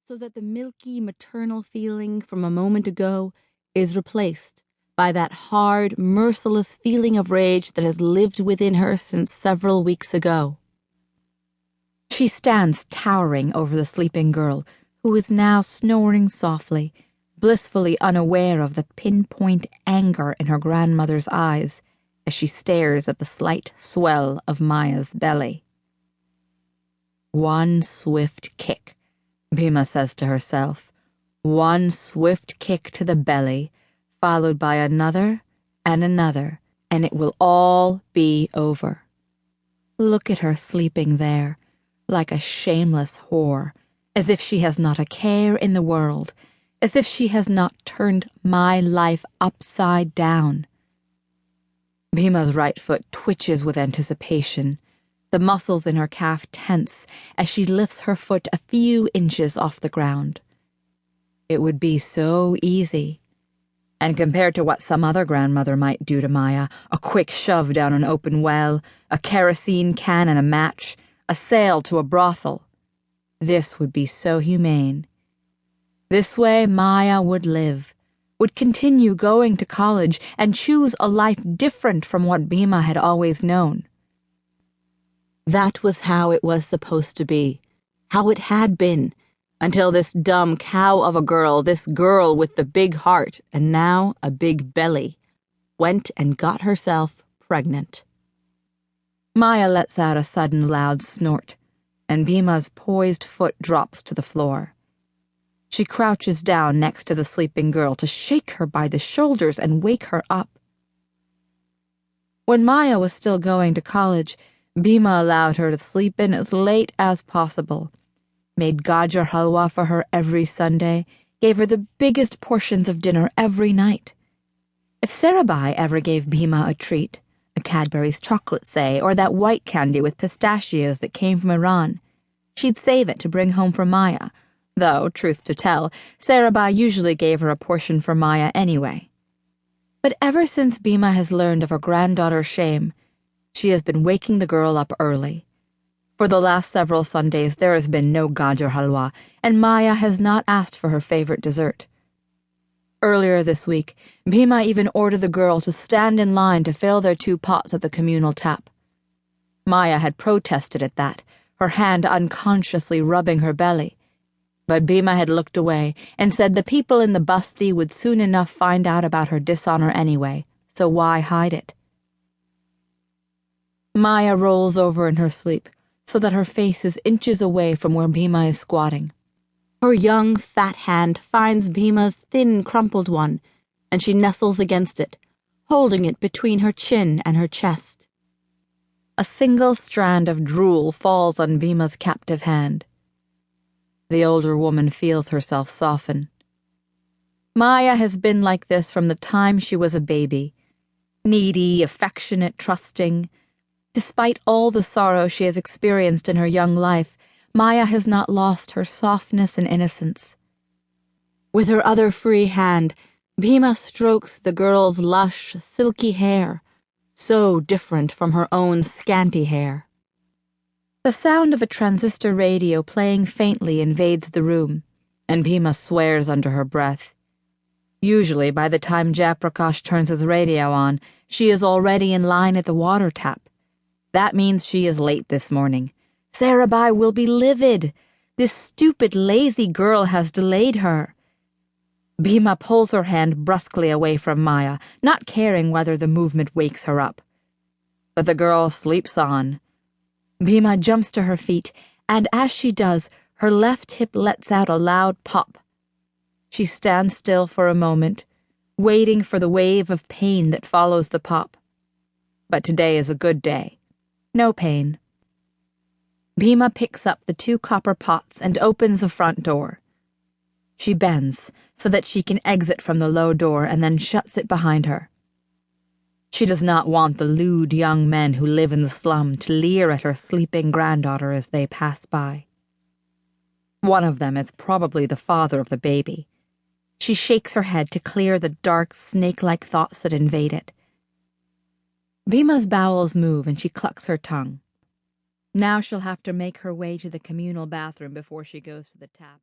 so that the milky maternal feeling from a moment ago is replaced by that hard, merciless feeling of rage that has lived within her since several weeks ago. She stands towering over the sleeping girl, who is now snoring softly, blissfully unaware of the pinpoint anger in her grandmother's eyes as she stares at the slight swell of Maya's belly. One swift kick, Bhima says to herself. One swift kick to the belly, followed by another and another, and it will all be over. Look at her sleeping there, like a shameless whore, as if she has not a care in the world, as if she has not turned my life upside down. Bhima's right foot twitches with anticipation. The muscles in her calf tense as she lifts her foot a few inches off the ground. It would be so easy. And compared to what some other grandmother might do to Maya, a quick shove down an open well, a kerosene can and a match, a sail to a brothel, this would be so humane. This way Maya would live, would continue going to college and choose a life different from what Bhima had always known. That was how it was supposed to be, how it had been, until this dumb cow of a girl, this girl with the big heart and now a big belly, went and got herself pregnant. Maya lets out a sudden loud snort, and Bhima's poised foot drops to the floor. She crouches down next to the sleeping girl to shake her by the shoulders and wake her up. When Maya was still going to college, Bhima allowed her to sleep in as late as possible, made gajar halwa for her every Sunday, gave her the biggest portions of dinner every night. If Serabai ever gave Bhima a treat, a Cadbury's chocolate, say, or that white candy with pistachios that came from Iran, she'd save it to bring home for Maya, though, truth to tell, Serabai usually gave her a portion for Maya anyway. But ever since Bhima has learned of her granddaughter's shame, she has been waking the girl up early. For the last several Sundays there has been no gajar halwa, and Maya has not asked for her favorite dessert. Earlier this week, Bhima even ordered the girl to stand in line to fill their 2 pots at the communal tap. Maya had protested at that, her hand unconsciously rubbing her belly. But Bhima had looked away and said the people in the basti would soon enough find out about her dishonor anyway, so why hide it? Maya rolls over in her sleep, so that her face is inches away from where Bhima is squatting. Her young, fat hand finds Bhima's thin, crumpled one, and she nestles against it, holding it between her chin and her chest. A single strand of drool falls on Bhima's captive hand. The older woman feels herself soften. Maya has been like this from the time she was a baby, needy, affectionate, trusting. Despite all the sorrow she has experienced in her young life, Maya has not lost her softness and innocence. With her other free hand, Bhima strokes the girl's lush, silky hair, so different from her own scanty hair. The sound of a transistor radio playing faintly invades the room, and Bhima swears under her breath. Usually, by the time Jayaprakash turns his radio on, she is already in line at the water tap. That means she is late this morning. Serabai will be livid. This stupid, lazy girl has delayed her. Bhima pulls her hand brusquely away from Maya, not caring whether the movement wakes her up. But the girl sleeps on. Bhima jumps to her feet, and as she does, her left hip lets out a loud pop. She stands still for a moment, waiting for the wave of pain that follows the pop. But today is a good day. No pain. Bhima picks up the 2 copper pots and opens the front door. She bends so that she can exit from the low door and then shuts it behind her. She does not want the lewd young men who live in the slum to leer at her sleeping granddaughter as they pass by. One of them is probably the father of the baby. She shakes her head to clear the dark, snake-like thoughts that invade it. Bhima's bowels move and she clucks her tongue. Now she'll have to make her way to the communal bathroom before she goes to the tap.